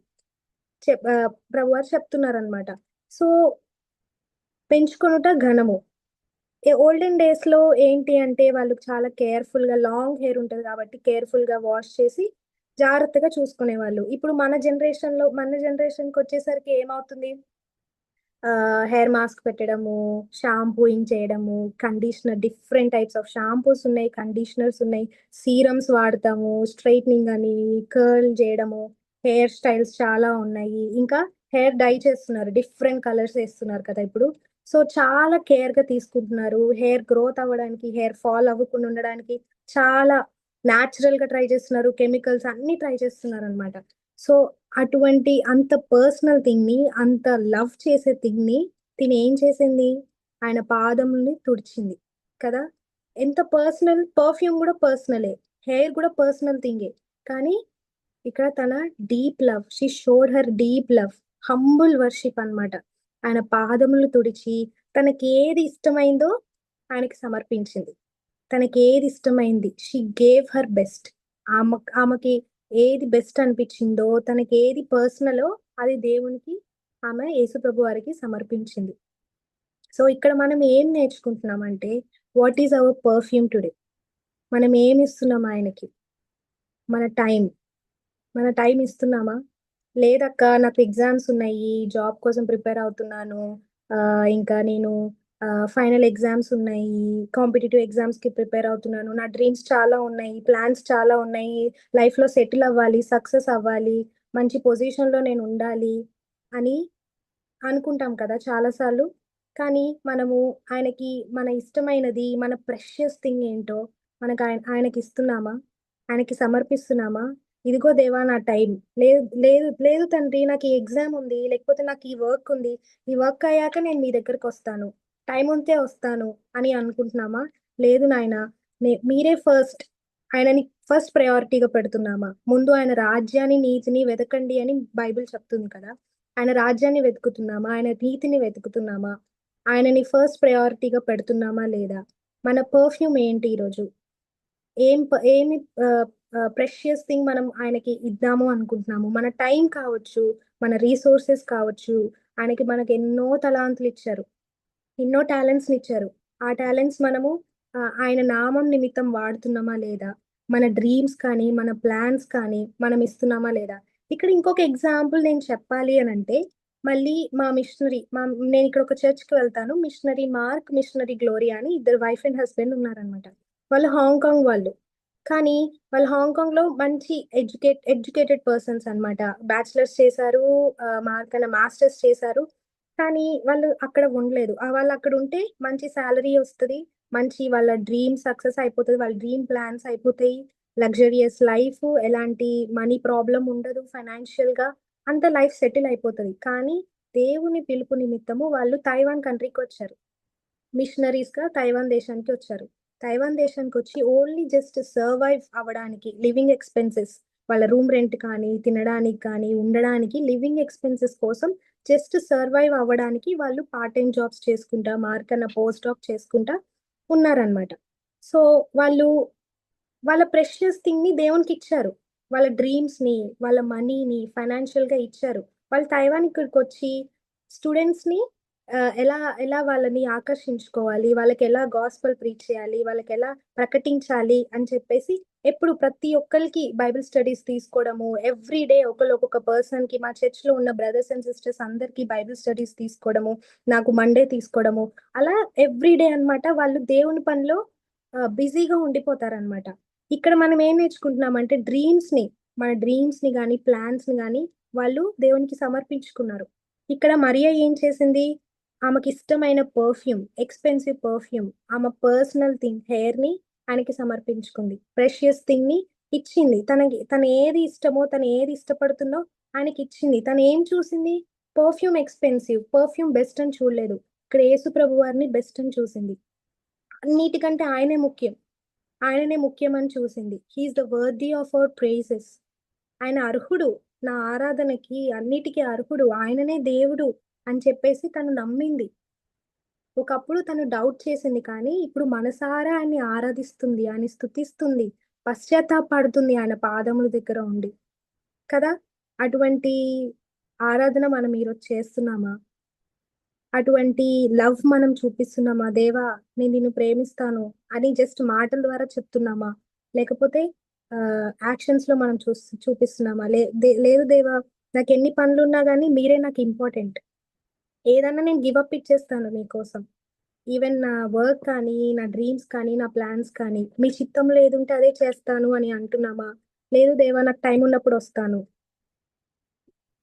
ప్రభువారు చెప్తున్నారనమాట. సో పెంచుకొనుట ఘనము. ఓల్డెన్ డేస్ లో ఏంటి అంటే వాళ్ళు చాలా కేర్ఫుల్ గా, లాంగ్ హెయిర్ ఉంటది కాబట్టి కేర్ఫుల్ గా వాష్ చేసి జాగ్రత్తగా చూసుకునేవాళ్ళు. ఇప్పుడు మన జనరేషన్ కి వచ్చేసరికి ఏమవుతుంది, హెయిర్ మాస్క్ పెట్టడము, షాంపూయింగ్ చేయడము, conditioner, different types of shampoos ఉన్నాయి, కండిషనర్స్ ఉన్నాయి, సీరమ్స్ వాడతాము, స్ట్రైట్నింగ్ అని, కర్ల్ చేయడము, హెయిర్ స్టైల్స్ చాలా ఉన్నాయి. ఇంకా హెయిర్ డై చేస్తున్నారు, డిఫరెంట్ కలర్స్ వేస్తున్నారు కదా ఇప్పుడు. సో చాలా కేర్ గా తీసుకుంటున్నారు. హెయిర్ గ్రోత్ అవ్వడానికి, హెయిర్ ఫాల్ అవ్వకుండా ఉండడానికి చాలా న్యాచురల్ గా ట్రై చేస్తున్నారు, కెమికల్స్ అన్ని ట్రై చేస్తున్నారు అనమాట. సో అటువంటి అంత పర్సనల్ థింగ్ ని, అంత లవ్ చేసే థింగ్ ని తిని ఏం చేసింది, ఆయన పాదముల్ని తుడిచింది కదా. ఎంత పర్సనల్. పర్ఫ్యూమ్ కూడా పర్సనలే, హెయిర్ కూడా పర్సనల్ థింగే. కానీ ఇక్కడ తన deep love, she showed her deep love, humble worship అన్నమాట. ఆయన పాదములు తుడిచి తనకి ఏది ఇష్టమైందో ఆయనకి సమర్పించింది. తనకి ఏది ఇష్టమైంది, షీ గేవ్ హర్ బెస్ట్. ఆమెకి ఏది బెస్ట్ అనిపించిందో, తనకి ఏది పర్సనలో అది దేవునికి, ఆమె యేసుప్రభు వారికి సమర్పించింది. సో ఇక్కడ మనం ఏం నేర్చుకుంటున్నామంటే what is our perfume today? మనం ఏమి ఇస్తున్నాం ఆయనకి? మన టైం ఇస్తున్నామా? లేదక్క, నాకు ఎగ్జామ్స్ ఉన్నాయి, జాబ్ కోసం ప్రిపేర్ అవుతున్నాను, ఇంకా నేను ఫైనల్ ఎగ్జామ్స్ ఉన్నాయి, కాంపిటేటివ్ ఎగ్జామ్స్కి ప్రిపేర్ అవుతున్నాను, నా డ్రీమ్స్ చాలా ఉన్నాయి, ప్లాన్స్ చాలా ఉన్నాయి, లైఫ్లో సెటిల్ అవ్వాలి, సక్సెస్ అవ్వాలి, మంచి పొజిషన్లో నేను ఉండాలి అని అనుకుంటాం కదా చాలాసార్లు. కానీ మనము ఆయనకి మన ఇష్టమైనది, మన ప్రెషియస్ థింగ్ ఏంటో మనకు ఆయనకి ఇస్తున్నామా? ఆయనకి సమర్పిస్తున్నామా? ఇదిగో దేవా నా టైం, లేదు లేదు లేదు తండ్రి, నాకు ఈ ఎగ్జామ్ ఉంది, లేకపోతే నాకు ఈ వర్క్ ఉంది, ఈ వర్క్ అయ్యాక నేను మీ దగ్గరికి వస్తాను, టైం ఉంటే వస్తాను అని అనుకుంటున్నామా? లేదు నాయన, మీరే ఫస్ట్, ఆయనని ఫస్ట్ ప్రయారిటీగా పెడుతున్నామా? ముందు ఆయన రాజ్యాన్ని నీతిని వెతకండి అని బైబిల్ చెప్తుంది కదా. ఆయన రాజ్యాన్ని వెతుకుతున్నామా? ఆయన నీతిని వెతుకుతున్నామా? ఆయనని ఫస్ట్ ప్రయారిటీగా పెడుతున్నామా లేదా? మన పర్ఫ్యూమ్ ఏంటి ఈరోజు? ఏమి ప్రెషియస్ థింగ్ మనం ఆయనకి ఇద్దాము అనుకుంటున్నాము? మన టైం కావచ్చు, మన రీసోర్సెస్ కావచ్చు. ఆయనకి మనకి ఎన్నో తలాంతులు ఇచ్చారు, ఎన్నో టాలెంట్స్ ఇచ్చారు. ఆ టాలెంట్స్ మనము ఆయన నామం నిమిత్తం వాడుతున్నామా లేదా? మన డ్రీమ్స్ కానీ మన ప్లాన్స్ కానీ మనం ఇస్తున్నామా లేదా? ఇక్కడ ఇంకొక ఎగ్జాంపుల్ నేను చెప్పాలి అని అంటే, మళ్ళీ మా మిషనరీ, నేను ఇక్కడ ఒక చర్చ్కి వెళ్తాను, మిషనరీ మార్క్, మిషనరీ గ్లోరియా అని ఇద్దరు వైఫ్ అండ్ హస్బెండ్ ఉన్నారనమాట. వాళ్ళు హాంకాంగ్ వాళ్ళు. కానీ వాళ్ళు హాంకాంగ్ లో మంచి ఎడ్యుకేటెడ్ పర్సన్స్ అన్నమాట. బ్యాచిలర్స్ చేశారు, మార్క్ అన్న మాస్టర్స్ చేశారు. కానీ వాళ్ళు అక్కడ ఉండలేదు. వాళ్ళు అక్కడ ఉంటే మంచి శాలరీ వస్తుంది, మంచి వాళ్ళ డ్రీమ్ సక్సెస్ అయిపోతుంది, వాళ్ళ డ్రీమ్ ప్లాన్స్ అయిపోతాయి, లగ్జరియస్ లైఫ్, ఎలాంటి మనీ ప్రాబ్లం ఉండదు, ఫైనాన్షియల్ గా అంత లైఫ్ సెటిల్ అయిపోతుంది. కానీ దేవుని పిలుపు నిమిత్తము వాళ్ళు తైవాన్ కంట్రీకి వచ్చారు, మిషనరీస్ గా తైవాన్ దేశానికి వచ్చారు. తైవాన్ దేశానికి వచ్చి ఓన్లీ జస్ట్ సర్వైవ్ అవ్వడానికి, లివింగ్ ఎక్స్పెన్సెస్, వాళ్ళ రూమ్ రెంట్ కానీ, తినడానికి కానీ, ఉండడానికి లివింగ్ ఎక్స్పెన్సెస్ కోసం జస్ట్ సర్వైవ్ అవ్వడానికి వాళ్ళు పార్ట్ టైం జాబ్స్ చేసుకుంటా, మార్కన్న పోస్ట్ డాక్ చేసుకుంటా ఉన్నారనమాట. సో వాళ్ళు వాళ్ళ ప్రెషియస్ థింగ్ ని దేవునికి ఇచ్చారు, వాళ్ళ డ్రీమ్స్ ని, వాళ్ళ మనీని ఫైనాన్షియల్ గా ఇచ్చారు. వాళ్ళు తైవాన్ ఇక్కడికి వచ్చి స్టూడెంట్స్ ని ఎలా ఎలా వాళ్ళని ఆకర్షించుకోవాలి, వాళ్ళకి ఎలా గాస్పల్ ప్రీచ్ చేయాలి, వాళ్ళకి ఎలా ప్రకటించాలి అని చెప్పేసి ఎప్పుడు ప్రతి ఒక్కరికి బైబిల్ స్టడీస్ తీసుకోవడము, ఎవ్రీ డే ఒకళ్ళు ఒక్కొక్క పర్సన్ కి, మా చర్చ్ లో ఉన్న బ్రదర్స్ అండ్ సిస్టర్స్ అందరికి బైబిల్ స్టడీస్ తీసుకోవడము, నాకు మండే తీసుకోవడము, అలా ఎవ్రీ డే అనమాట. వాళ్ళు దేవుని పనిలో బిజీగా ఉండిపోతారనమాట. ఇక్కడ మనం ఏం నేర్చుకుంటున్నామంటే మన డ్రీమ్స్ ని కానీ ప్లాన్స్ ని కానీ వాళ్ళు దేవునికి సమర్పించుకున్నారు. ఇక్కడ మరియా ఏం చేసింది? ఆమెకి ఇష్టమైన పర్ఫ్యూమ్, ఎక్స్పెన్సివ్ పర్ఫ్యూమ్, ఆమె పర్సనల్ థింగ్, హెయిర్ ని ఆయనకి సమర్పించుకుంది, ప్రెషియస్ థింగ్ ని ఇచ్చింది. తను ఏది ఇష్టమో, తను ఏది ఇష్టపడుతుందో ఆయనకి ఇచ్చింది. తను ఏం చూసింది? పర్ఫ్యూమ్ ఎక్స్పెన్సివ్, పర్ఫ్యూమ్ బెస్ట్ అని చూడలేదు. ఇక్కడ యేసు ప్రభు వారిని బెస్ట్ అని చూసింది. అన్నిటికంటే ఆయననే ముఖ్యం అని చూసింది. He is the worthy of our praises. ఆయన అర్హుడు, నా ఆరాధనకి అన్నిటికీ అర్హుడు, ఆయననే దేవుడు అని చెప్పేసి తను నమ్మింది. ఒకప్పుడు తను డౌట్ చేసింది, కానీ ఇప్పుడు మనసారా ఆయన్ని ఆరాధిస్తుంది, ఆయన స్తుతిస్తుంది, పశ్చాత్తాపడుతుంది ఆయన పాదముల దగ్గర ఉండి కదా. అటువంటి ఆరాధన మనం ఈరోజు చేస్తున్నామా? అటువంటి లవ్ మనం చూపిస్తున్నామా? దేవా నేను నిన్ను ప్రేమిస్తాను అని జస్ట్ మాటల ద్వారా చెప్తున్నామా? లేకపోతే యాక్షన్స్ లో మనం చూపిస్తున్నామా? లేదు దేవా, నాకు ఎన్ని పనులు ఉన్నా కానీ మీరే నాకు ఇంపార్టెంట్, ఏదన్నా నేను గివప్ ఇచ్చేస్తాను మీకోసం, ఈవెన్ నా వర్క్ కానీ, నా డ్రీమ్స్ కానీ, నా ప్లాన్స్ కానీ, మీ చిత్తంలో ఏదుంటే అదే చేస్తాను అని అంటున్నామా? లేదు దేవా, నాకు టైం ఉన్నప్పుడు వస్తాను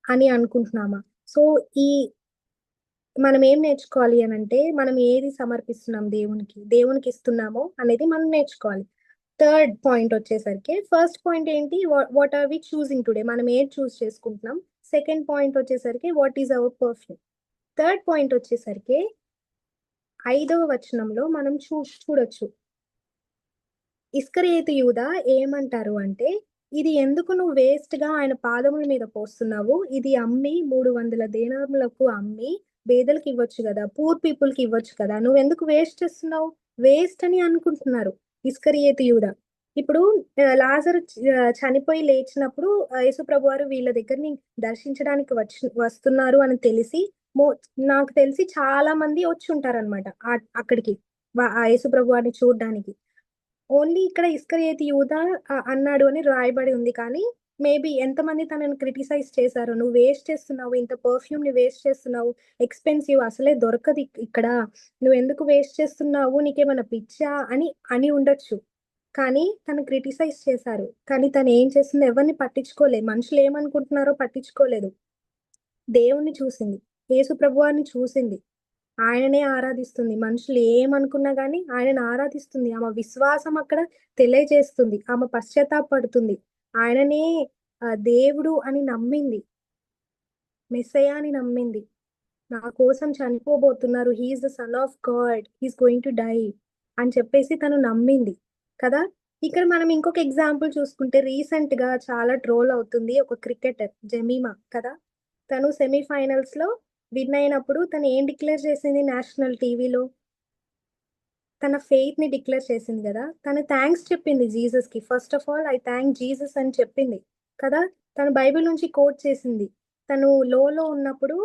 అని అనుకుంటున్నామా? సో ఈ మనం ఏం నేర్చుకోవాలి అని అంటే, మనం ఏది సమర్పిస్తున్నాం దేవునికి ఇస్తున్నామో అనేది మనం నేర్చుకోవాలి. థర్డ్ పాయింట్ వచ్చేసరికి, ఫస్ట్ పాయింట్ ఏంటి? What are we choosing today? మనం ఏది చూస్ చేసుకుంటున్నాం. సెకండ్ పాయింట్ వచ్చేసరికి what is our perfume. Third point వచ్చేసరికి 5వ వచనంలో మనం చూడొచ్చు. ఇస్కరియోతు యూదా ఏమంటారు అంటే, ఇది ఎందుకు నువ్వు వేస్ట్ గా ఆయన పాదముల మీద పోస్తున్నావు? ఇది అమ్మి 300 దేనారములకు అమ్మి పేదలకు ఇవ్వచ్చు కదా, పూర్ పీపుల్ కి ఇవ్వచ్చు కదా, నువ్వు ఎందుకు వేస్ట్ చేస్తున్నావు? వేస్ట్ అని అనుకుంటున్నారు ఇస్కరియోతు యూదా. ఇప్పుడు లాజరు చనిపోయి లేచినప్పుడు యేసు ప్రభు వారు వీళ్ళ దగ్గరని దర్శించడానికి వస్తున్నారు అని తెలిసి నాకు తెలిసి చాలా మంది వచ్చి ఉంటారనమాట అక్కడికి. ఆ యేసు ప్రభువాన్ని చూడడానికి. ఓన్లీ ఇక్కడ ఇస్కరియోతు యూదా అన్నాడు అని రాయబడి ఉంది. కానీ మేబీ ఎంతమంది తనని క్రిటిసైజ్ చేశారో, నువ్వు వేస్ట్ చేస్తున్నావు, ఇంత పర్ఫ్యూమ్ ని వేస్ట్ చేస్తున్నావు, ఎక్స్పెన్సివ్, అసలే దొరకదు ఇక్కడ, నువ్వు ఎందుకు వేస్ట్ చేస్తున్నావు, నీకేమైనా పిచ్చా అని అని ఉండొచ్చు. కానీ తను క్రిటిసైజ్ చేశారు. కానీ తను ఏం చేసింది, ఎవరిని పట్టించుకోలేదు, మనుషులు ఏమనుకుంటున్నారో పట్టించుకోలేదు. దేవుణ్ణి చూసింది, యేసు ప్రభువాన్ని చూసింది, ఆయననే ఆరాధిస్తుంది. మనుషులు ఏమనుకున్నా కానీ ఆయనను ఆరాధిస్తుంది. ఆమె విశ్వాసం అక్కడ తెలియజేస్తుంది. ఆమె పశ్చాత్తాపడుతుంది. ఆయననే దేవుడు అని నమ్మింది, మెస్సయ్య అని నమ్మింది. నా కోసం చనిపోబోతున్నారు, he's the son of God, he's going to die అని చెప్పేసి తను నమ్మింది కదా. ఇక్కడ మనం ఇంకొక ఎగ్జాంపుల్ చూసుకుంటే, రీసెంట్ గా చాలా ట్రోల్ అవుతుంది ఒక క్రికెటర్ జమీమా కదా. తను సెమీఫైనల్స్ లో విన్ అయినప్పుడు తను ఏం డిక్లేర్ చేసింది నేషనల్ టీవీలో, తన ఫెయిత్ ని డిక్లేర్ చేసింది కదా. తను థ్యాంక్స్ చెప్పింది జీసస్ కి. First of all, I thank Jesus అని చెప్పింది కదా. తను బైబిల్ నుంచి కోట్ చేసింది. తను లోలో ఉన్నప్పుడు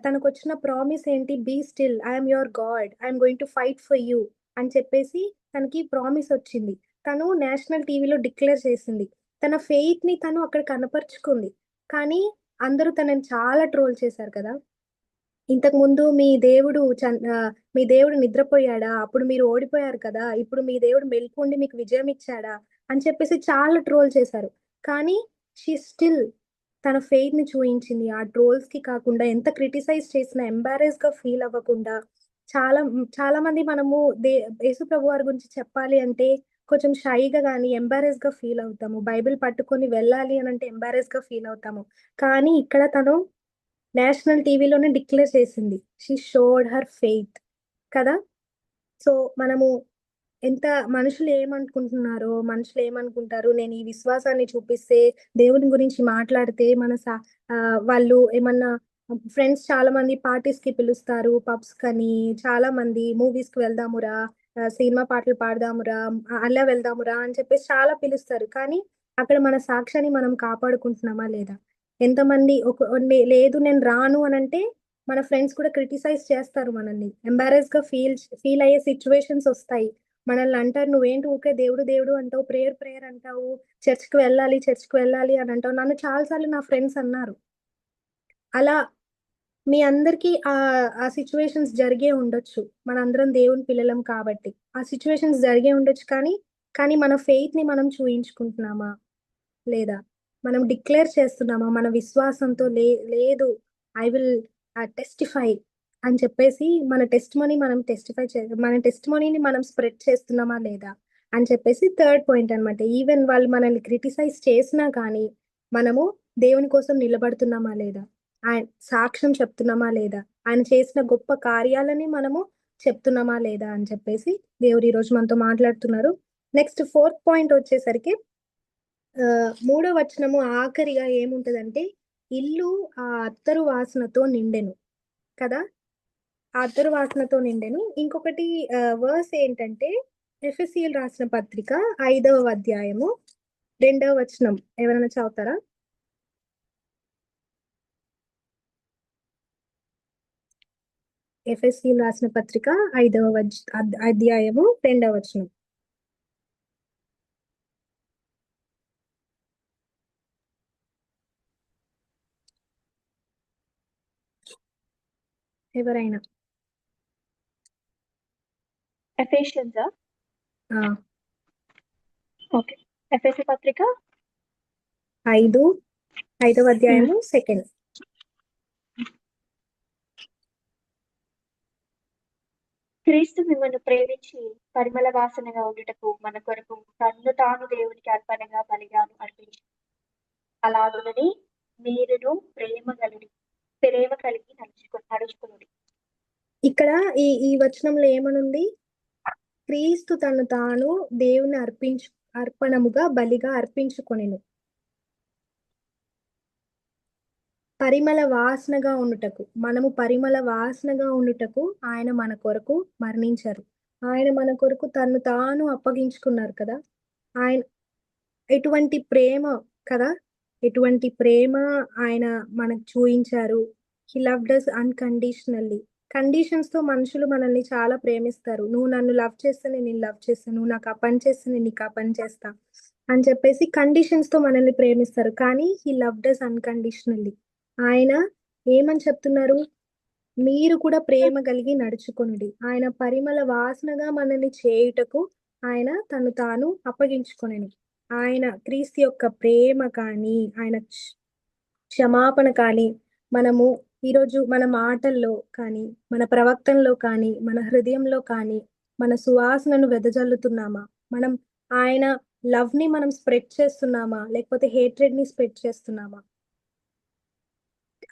తనకు వచ్చిన ప్రామిస్ ఏంటి, be still, I am your God, I am going to fight for you అని చెప్పేసి తనకి ప్రామిస్ వచ్చింది. తను నేషనల్ టీవీలో డిక్లేర్ చేసింది. తన ఫెయిత్ ని తను అక్కడ కనపరుచుకుంది. కానీ అందరూ తనని చాలా ట్రోల్ చేశారు కదా. ఇంతకు ముందు మీ దేవుడు నిద్రపోయాడా, అప్పుడు మీరు ఓడిపోయారు కదా, ఇప్పుడు మీ దేవుడు మెలుకుండి మీకు విజయం ఇచ్చాడా అని చెప్పేసి చాలా ట్రోల్ చేశారు. కానీ షీ స్టిల్ తన ఫెయిత్ ని చూయించింది. ఆ ట్రోల్స్ కి కాకుండా, ఎంత క్రిటిసైజ్ చేసినా ఎంబారెస్ గా ఫీల్ అవ్వకుండా. చాలా చాలా మంది మనము యేసు ప్రభు వారి గురించి చెప్పాలి అంటే కొంచెం షైగా కానీ ఎంబారెస్ గా ఫీల్ అవుతాము. బైబిల్ పట్టుకొని వెళ్ళాలి అని అంటే ఎంబారెస్ గా ఫీల్ అవుతాము. కానీ ఇక్కడ తను నేషనల్ టీవీలోనే డిక్లేర్ చేసింది. షీ షోడ్ హర్ ఫెయిత్ కదా. సో మనము ఎంత మనుషులు ఏమనుకుంటారు, నేను ఈ విశ్వాసాన్ని చూపిస్తే, దేవుని గురించి మాట్లాడితే వాళ్ళు ఏమన్నా, ఫ్రెండ్స్ చాలా మంది పార్టీస్ కి పిలుస్తారు, పబ్స్ కని, చాలా మంది మూవీస్ కి వెళ్దామురా, సినిమా పాటలు పాడదామురా, అలా వెళ్దామురా అని చెప్పేసి చాలా పిలుస్తారు. కానీ అక్కడ మన సాక్ష్యాన్ని మనం కాపాడుకుంటున్నామా లేదా. ఎంతమంది లేదు నేను రాను అని అంటే మన ఫ్రెండ్స్ కూడా క్రిటిసైజ్ చేస్తారు, మనల్ని ఎంబారెస్ గా ఫీల్ అయ్యే సిచ్యువేషన్స్ వస్తాయి. మనల్ని అంటారు, నువ్వేంటి ఊకే దేవుడు దేవుడు అంటావు, ప్రేయర్ అంటావు, చర్చ్కి వెళ్ళాలి అని అంటావు. నన్ను చాలాసార్లు నా ఫ్రెండ్స్ అన్నారు. అలా మీ అందరికీ ఆ సిచ్యువేషన్స్ జరిగే ఉండొచ్చు. మనందరం దేవుని పిల్లలం కాబట్టి ఆ సిచ్యువేషన్స్ జరిగే ఉండొచ్చు. కానీ మన ఫెయిత్ ని మనం చూయించుకుంటున్నామా లేదా, మనం డిక్లేర్ చేస్తున్నామా మన విశ్వాసంతో, లేదు ఐ విల్ టెస్టిఫై అని చెప్పేసి మన టెస్ట్ మనీని మనం స్ప్రెడ్ చేస్తున్నామా లేదా అని చెప్పేసి థర్డ్ పాయింట్ అనమాట. ఈవెన్ వాళ్ళు మనల్ని క్రిటిసైజ్ చేసినా కానీ మనము దేవుని కోసం నిలబడుతున్నామా లేదా, ఆయన సాక్ష్యం చెప్తున్నామా లేదా, ఆయన చేసిన గొప్ప కార్యాలని మనము చెప్తున్నామా లేదా అని చెప్పేసి దేవుడు ఈరోజు మనతో మాట్లాడుతున్నారు. నెక్స్ట్ ఫోర్త్ పాయింట్ వచ్చేసరికి 3వ వచనము ఆఖరిగా ఏముంటదంటే, ఇల్లు ఆ అత్తరు వాసనతో నిండెను కదా. ఆ అత్తరు వాసనతో నిండెను. ఇంకొకటి వర్స్ ఏంటంటే, ఎఫెసీయులు రాసిన పత్రిక 5వ అధ్యాయము 2వ వచనం. ఎవరైనా చదువుతారా? ఎఫెసీయులు రాసిన పత్రిక 5వ అధ్యాయము 2వ వచనం. ఎవరైనా? Ephesians okay. ఎఫెసీ పత్రిక 5వ అధ్యాయము 2nd. క్రీస్తు మిమ్మల్ని ప్రేమించి పరిమళ వాసనగా ఉండుటకు మన కొరకు తన్ను తాను దేవునికి అర్పణగా బలిగాను అర్పించి, అలాగునని మీరును ప్రేమ కలిగి నడుచుకునుడి. ఇక్కడ ఈ వచనంలో ఏమనుంది? క్రీస్తు తను తాను దేవుని అర్పణముగా బలిగా అర్పించుకొనెను, పరిమళ వాసనగా ఉండుటకు. మనము పరిమళ వాసనగా ఉండుటకు ఆయన మన కొరకు మరణించారు. ఆయన మన కొరకు తను తాను అప్పగించుకున్నారు కదా. ఆయన ఎటువంటి ప్రేమ కదా, ఎటువంటి ప్రేమ ఆయన మనకు చూయించారు. He loved us unconditionally. Conditions తో మనుషులు మనల్ని చాలా ప్రేమిస్తారు. నువ్వు నన్ను లవ్ చేస్తే నేను నిన్ను లవ్ చేస్తాను, నువ్వు నాకు ఆ పని చేస్తే నేను నీకు ఆ పని చేస్తా అని చెప్పేసి కండిషన్స్ తో మనల్ని ప్రేమిస్తారు. కానీ హీ లవ్డ్ అస్ అన్కండిషనల్లీ. ఆయన ఏమని చెప్తున్నారు? మీరు కూడా ప్రేమ కలిగి నడుచుకొనుడి. ఆయన పరిమళ వాసనగా మనల్ని చేయుటకు ఆయన తను తాను అప్పగించుకొనెను. ఆయన క్రీస్తు యొక్క ప్రేమ కానీ, ఆయన క్షమాపణ కానీ మనము ఈరోజు మన మాటల్లో కానీ, మన ప్రవర్తనలో కానీ, మన హృదయంలో కానీ, మన సువాసనను వెదజల్లుతున్నామా? మనం ఆయన లవ్ ని మనం స్ప్రెడ్ చేస్తున్నామా? లేకపోతే హేట్రెడ్ ని స్ప్రెడ్ చేస్తున్నామా?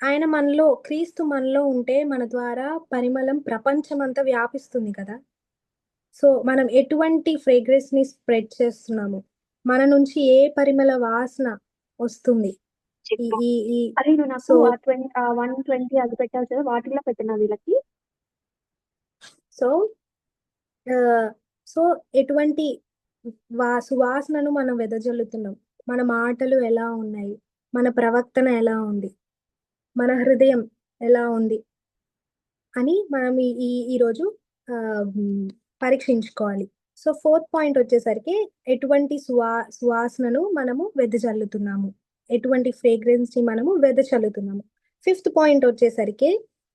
ఆయన మనలో, క్రీస్తు మనలో ఉంటే మన ద్వారా పరిమళం ప్రపంచమంతా వ్యాపిస్తుంది కదా. సో మనం ఎటువంటి ఫ్రేగ్రెన్స్ ని స్ప్రెడ్ చేస్తున్నాము? మన నుంచి ఏ పరిమళ వాసన వస్తుంది? ఈ ఈ ఈ అరే నువ్వు నాకు సో 120 అది పెట్టావు కదా, వాటిలో పెట్టినా వీళ్ళకి. సో ఆ, సో ఎటువంటి సువాసనను మనం వెదజల్లుతున్నాం? మన మాటలు ఎలా ఉన్నాయి? మన ప్రవర్తన ఎలా ఉంది? మన హృదయం ఎలా ఉంది అని మనం ఈరోజు పరీక్షించుకోవాలి. సో 4th పాయింట్ వచ్చేసరికి ఎటువంటి సువాసనను మనము వెదజల్లుతున్నాము, ఎటువంటి ఫ్రేగ్రెన్స్ ని మనము వెదజల్లుతున్నాము. 5th పాయింట్ వచ్చేసరికి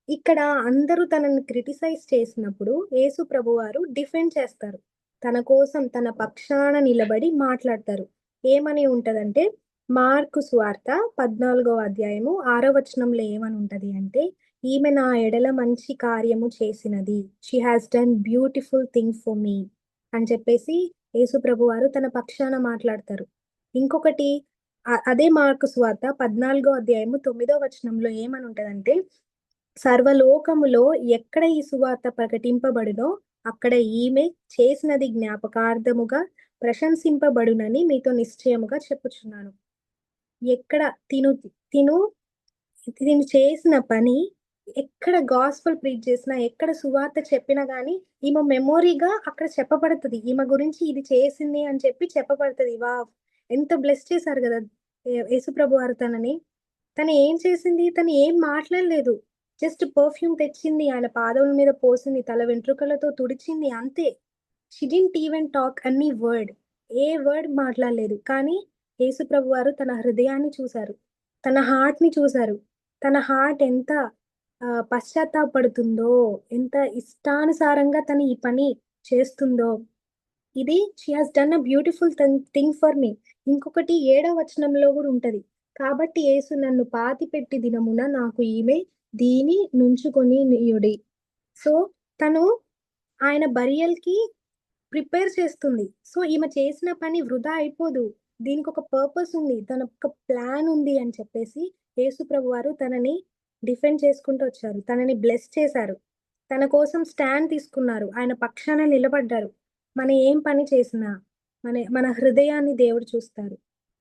ఇక్కడ అందరూ తనని క్రిటిసైజ్ చేసినప్పుడు యేసు ప్రభువారు డిఫెండ్ చేస్తారు. తన కోసం తన పక్షాన నిలబడి మాట్లాడతారు. ఏమని ఉంటదంటే మార్కు సువార్త 14వ అధ్యాయము 6వ వచనంలో ఏమని ఉంటది అంటే, ఈమె నా ఎడల మంచి కార్యము చేసినది, she has done beautiful thing for me అని చెప్పేసి యేసు ప్రభువారు తన పక్షాన మాట్లాడతారు. ఇంకొకటి అదే మార్కు సువార్త 14వ అధ్యాయము 9వ వచనంలో ఏమని ఉంటదంటే, సర్వలోకములో ఎక్కడ ఈ సువార్త ప్రకటింపబడునో అక్కడ ఈమె చేసినది జ్ఞాపకార్థముగా ప్రశంసింపబడునని మీతో నిశ్చయముగా చెప్పుచున్నాను. ఎక్కడ తిను తిను తిను చేసిన పని, ఎక్కడ గాస్పల్ ప్రీచ్ చేసినా, ఎక్కడ సువార్త చెప్పినా గానీ ఈమె మెమొరీగా అక్కడ చెప్పబడుతుంది. ఈమె గురించి ఇది చేసింది అని చెప్పి చెప్పబడుతుంది. వా ఎంత బ్లెస్ చేశారు కదా యేసుప్రభు వారు తనని. తను ఏం చేసింది? తను ఏం మాట్లాడలేదు. జస్ట్ పర్ఫ్యూమ్ తెచ్చింది, ఆయన పాదముల మీద పోసింది, తల వెంట్రుకలతో తుడిచింది, అంతే. She didn't even talk any word. A word మాట్లాడలేదు. కానీ యేసు ప్రభు వారు తన హృదయాన్ని చూశారు, తన హార్ట్ ని చూశారు. తన హార్ట్ ఎంత పశ్చాత్తాపడుతుందో, ఎంత ఇష్టానుసారంగా తను ఈ పని చేస్తుందో. ఇది she has done a beautiful thing for me. ఇంకొకటి 7వ వచనంలో కూడా ఉంటది, కాబట్టి యేసు నన్ను పాతిపెట్టి దినమున నాకు ఈమె దీని నుంచుకొని నీయుడి. సో తను ఆయన బరియల్ కి ప్రిపేర్ చేస్తుంది. సో ఈమె చేసిన పని వృధా అయిపోదు, దీనికి ఒక పర్పస్ ఉంది, తన ఒక ప్లాన్ ఉంది అని చెప్పేసి యేసు ప్రభు వారు తనని డిఫెండ్ చేసుకుంటూ వచ్చారు, తనని బ్లెస్ చేశారు, తన కోసం స్టాండ్ తీసుకున్నారు, ఆయన పక్షాన నిలబడ్డారు. మన ఏం పని చేసినా మన హృదయాన్ని దేవుడు చూస్తారు.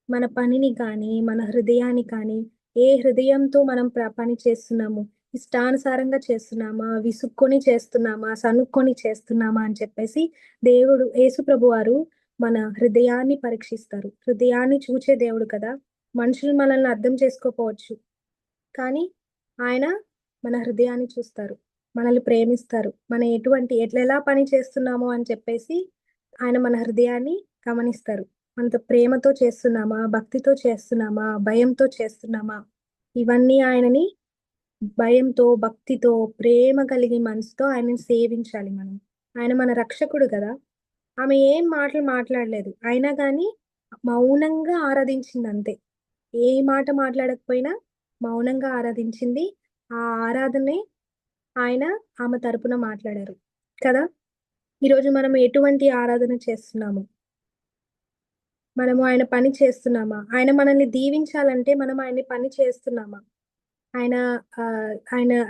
మన పనిని కానీ, మన హృదయాన్ని కానీ, ఏ హృదయంతో మనం పని చేస్తున్నాము, ఇష్టానుసారంగా చేస్తున్నామా, విసుక్కొని చేస్తున్నామా, సనుక్కొని చేస్తున్నామా అని చెప్పేసి దేవుడు, యేసు ప్రభు వారు మన హృదయాన్ని పరీక్షిస్తారు. హృదయాన్ని చూచే దేవుడు కదా. మనుషులు మనల్ని అర్థం చేసుకోకపోవచ్చు, కానీ ఆయన మన హృదయాన్ని చూస్తారు, మనల్ని ప్రేమిస్తారు. మనం ఎలా పని చేస్తున్నామో అని చెప్పేసి ఆయన మన హృదయాన్ని గమనిస్తారు. మనతో ప్రేమతో చేస్తున్నామా, భక్తితో చేస్తున్నామా, భయంతో చేస్తున్నామా? ఇవన్నీ ఆయనని భయంతో, భక్తితో, ప్రేమ కలిగి మనసుతో ఆయనని సేవించాలి మనం. ఆయన మన రక్షకుడు కదా. ఆమె ఏం మాటలు మాట్లాడలేదు, అయినా కానీ మౌనంగా ఆరాధించింది అంతే. ఏ మాట మాట్లాడకపోయినా మౌనంగా ఆరాధించింది. ఆ ఆరాధనే ఆయన ఆమె తరపున మాట్లాడారు కదా. ఈరోజు మనం ఎటువంటి ఆరాధన చేస్తున్నాము? మనము ఆయన పని చేస్తున్నామా? ఆయన మనల్ని దీవించాలంటే మనం ఆయన్ని పని చేస్తున్నామా? ఆయన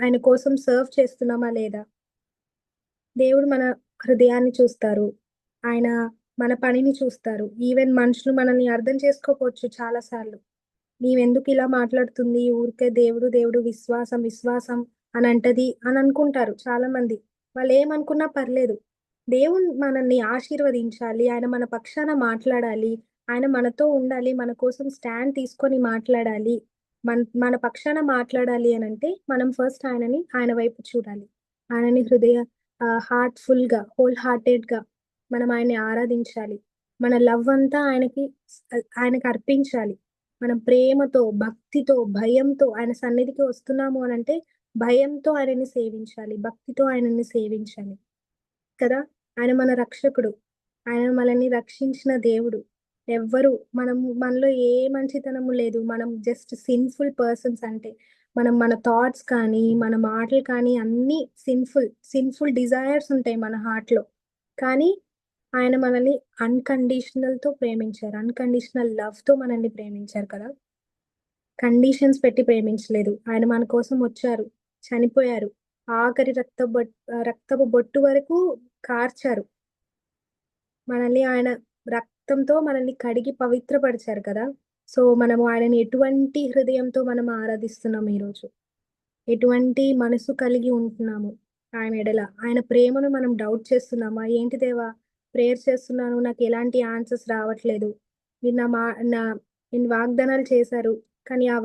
ఆయన కోసం సర్వ్ చేస్తున్నామా లేదా? దేవుడు మన హృదయాన్ని చూస్తారు, ఆయన మన పనిని చూస్తారు. ఈవెన్ మనుషులు మనల్ని అర్థం చేసుకోకపోవచ్చు చాలా సార్లు. నీవెందుకు ఇలా మాట్లాడుతుంది, ఊరికే దేవుడు దేవుడు విశ్వాసం విశ్వాసం అని అంటది అని అనుకుంటారు చాలా మంది. వాళ్ళు ఏమనుకున్నా పర్లేదు, దేవుడు మనల్ని ఆశీర్వదించాలి, ఆయన మన పక్షాన మాట్లాడాలి, ఆయన మనతో ఉండాలి, మన కోసం స్టాండ్ తీసుకొని మాట్లాడాలి, మన పక్షాన మాట్లాడాలి అని అంటే మనం ఫస్ట్ ఆయన వైపు చూడాలి. ఆయనని హార్ట్ఫుల్గా గా మనం ఆయన్ని ఆరాధించాలి. మన లవ్ అంతా ఆయనకి అర్పించాలి. మనం ప్రేమతో, భక్తితో, భయంతో ఆయన సన్నిధికి వస్తున్నాము అని అంటే భయంతో ఆయనని సేవించాలి, భక్తితో ఆయనని సేవించాలి కదా. ఆయన మన రక్షకుడు, ఆయన మనల్ని రక్షించిన దేవుడు. మనలో ఏ మంచితనము లేదు, మనం జస్ట్ సిన్ఫుల్ పర్సన్స్. అంటే మన థాట్స్ కానీ మన మాటలు కానీ అన్నీ సిన్ఫుల్ డిజైర్స్ ఉంటాయి మన హార్ట్ లో. కానీ ఆయన మనల్ని తో ప్రేమించారు, అన్కండిషనల్ లవ్ తో మనల్ని ప్రేమించారు కదా. కండిషన్స్ పెట్టి ప్రేమించలేదు. ఆయన మన కోసం వచ్చారు, చనిపోయారు, ఆఖరి రక్తపు బొట్టు వరకు కార్చారు. మనల్ని ఆయన రక్తంతో మనల్ని కడిగి పవిత్రపరిచారు కదా. సో మనము ఆయనని ఎటువంటి హృదయంతో మనం ఆరాధిస్తున్నాం ఈరోజు, ఎటువంటి మనసు కలిగి ఉంటున్నాము ఆయన ఎడల. ఆయన ప్రేమను మనం డౌట్ చేస్తున్నామా? ఏంటి దేవా, ప్రేయర్ చేస్తున్నాను, నాకు ఎలాంటి ఆన్సర్స్ రావట్లేదు, మీరు నేను వాగ్దానాలు చేశారు కానీ ఆ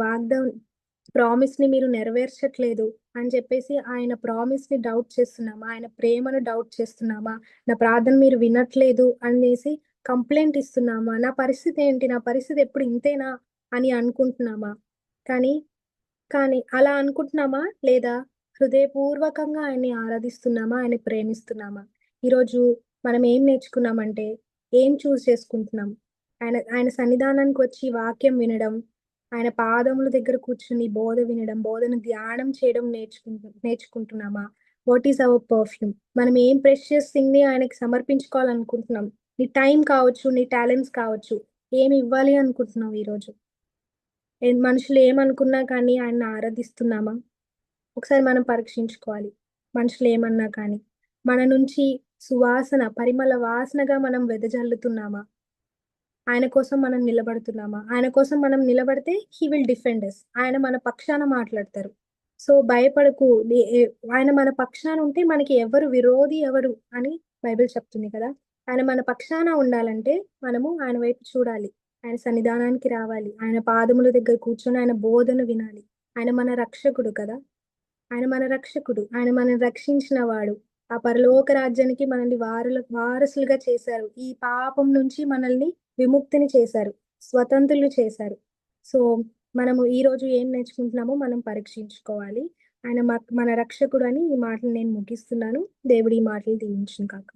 ప్రామిస్ ని మీరు నెరవేర్చట్లేదు అని చెప్పేసి ఆయన ప్రామిస్ ని డౌట్ చేస్తున్నామా? ఆయన ప్రేమను డౌట్ చేస్తున్నామా? నా ప్రార్థన మీరు వినట్లేదు అనేసి కంప్లైంట్ ఇస్తున్నామా? నా పరిస్థితి ఏంటి, నా పరిస్థితి ఎప్పుడు ఇంతేనా అని అనుకుంటున్నామా? కానీ కానీ అలా అనుకుంటున్నామా? లేదా హృదయపూర్వకంగా ఆయన్ని ఆరాధిస్తున్నామా? ఆయన ప్రేమిస్తున్నామా? ఈరోజు మనం ఏం నేర్చుకున్నామంటే, ఏం చూస్ చేసుకుంటున్నాం? ఆయన సన్నిధానానికి వచ్చి వాక్యం వినడం, ఆయన పాదముల దగ్గర కూర్చుని బోధ వినడం, బోధన ధ్యానం చేయడం నేర్చుకుంటున్నామా? What is our perfume? మనం ఏం ప్రెషియస్ థింగ్ ని ఆయనకి సమర్పించుకోవాలనుకుంటున్నాం? నీ టైం కావచ్చు, నీ టాలెంట్స్ కావచ్చు, ఏమి ఇవ్వాలి అనుకుంటున్నావు ఈరోజు? మనుషులు ఏమనుకున్నా కానీ ఆయన ఆరాధిస్తున్నామా? ఒకసారి మనం పరీక్షించుకోవాలి. మనుషులు ఏమన్నా కానీ మన నుంచి సువాసన, పరిమళ వాసనగా మనం వెదజల్లుతున్నామా? ఆయన కోసం మనం నిలబడుతున్నామా? ఆయన కోసం మనం నిలబడితే హీ విల్ డిఫెండ్ అస్. ఆయన మన పక్షాన మాట్లాడతారు. సో భయపడకు, ఆయన మన పక్షాన ఉంటే మనకి ఎవరు విరోధి ఎవరు అని బైబిల్ చెప్తుంది కదా. ఆయన మన పక్షాన ఉండాలంటే మనము ఆయన వైపు చూడాలి, ఆయన సన్నిధానానికి రావాలి, ఆయన పాదముల దగ్గర కూర్చొని ఆయన బోధన వినాలి. ఆయన మన రక్షకుడు కదా. ఆయన మన రక్షకుడు, ఆయన మనల్ని రక్షించిన వాడు. ఆ పరలోక రాజ్యానికి మనల్ని వారసులుగా చేశారు. ఈ పాపం నుంచి మనల్ని విముక్తిని చేశారు, స్వతంత్రులు చేశారు. సో మనము ఈ రోజు ఏం నేర్చుకుంటున్నామో మనం పరీక్షించుకోవాలి. ఆయన మన రక్షకుడు అని ఈ మాటలు నేను ముగిస్తున్నాను. దేవుడు ఈ మాటలు దీవించును కాక.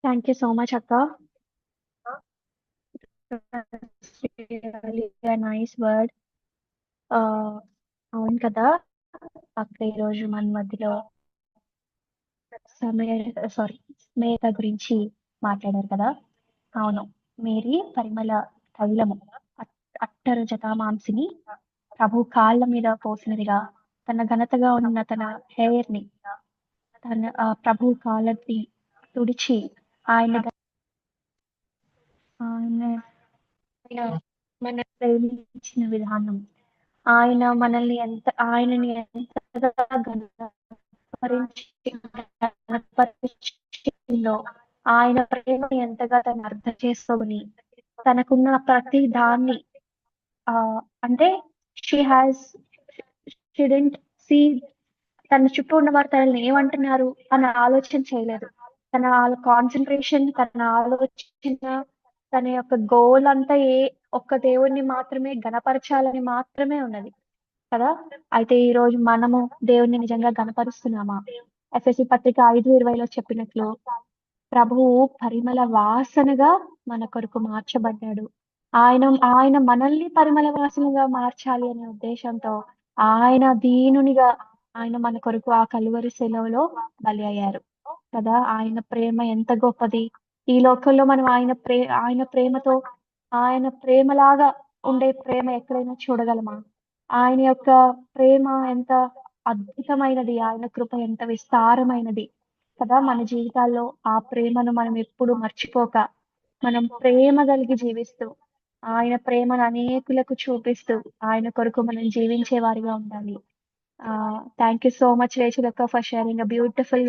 థ్యాంక్ యూ సో మచ్ అక్క. Nice word. అవును కదా అక్క, ఈరోజు మన మధ్యలో స్మేత గురించి మాట్లాడారు కదా. అవును, మేరీ పరిమళ తైలము అట్టరు జటామాంసిని ప్రభు కాళ్ళ మీద పోసినదిగా, తన ఘనతగా ఉన్న తన హెయిర్ ని తన ప్రభు కాళ్ళని తుడిచి ఆయన మన ప్రేమించిన విధానం, ఆయనని ఎంతగా గణపరిచిందో, ఆయన ప్రేమని ఎంతగా తను అర్థం చేసుకొని తనకున్న ప్రతి దాన్ని అంటే షీ డెంట్ సీ తన చుట్టూ ఉన్న వారు తనని ఏమంటున్నారు అని ఆలోచన చేయలేదు. తన కాన్సన్ట్రేషన్, తన ఆలోచన, తన యొక్క గోల్ అంతా ఒక్క దేవుణ్ణి మాత్రమే గణపరచాలని మాత్రమే ఉన్నది కదా. అయితే ఈ రోజు మనము దేవుణ్ణి నిజంగా గణపరుస్తున్నామా? ఎఫ్ఎస్సి పత్రిక 5:20లో చెప్పినట్లు ప్రభువు పరిమళ వాసనగా మన కొరకు మార్చబడ్డాడు. ఆయన మనల్ని పరిమళ వాసనగా మార్చాలి అనే ఉద్దేశంతో ఆయన దీనునిగా ఆయన మన కొరకు ఆ కలువరి శిలువలో బలి అయ్యారు కదా. ఆయన ప్రేమ ఎంత గొప్పది! ఈ లోకంలో మనం ఆయన ప్రేమతో, ఆయన ప్రేమలాగా ఉండే ప్రేమ ఎక్కడైనా చూడగలమా? ఆయన యొక్క ప్రేమ ఎంత అద్భుతమైనది, ఆయన కృప ఎంత విస్తారమైనది కదా. మన జీవితాల్లో ఆ ప్రేమను మనం ఎప్పుడు మర్చిపోక, మనం ప్రేమ కలిగి జీవిస్తూ, ఆయన ప్రేమను అనేకులకు చూపిస్తూ, ఆయన కొరకు మనం జీవించే వారిగా ఉండాలి. Thank you so much Rachel అక్క ఫర్ షేరింగ్ అ బ్యూటిఫుల్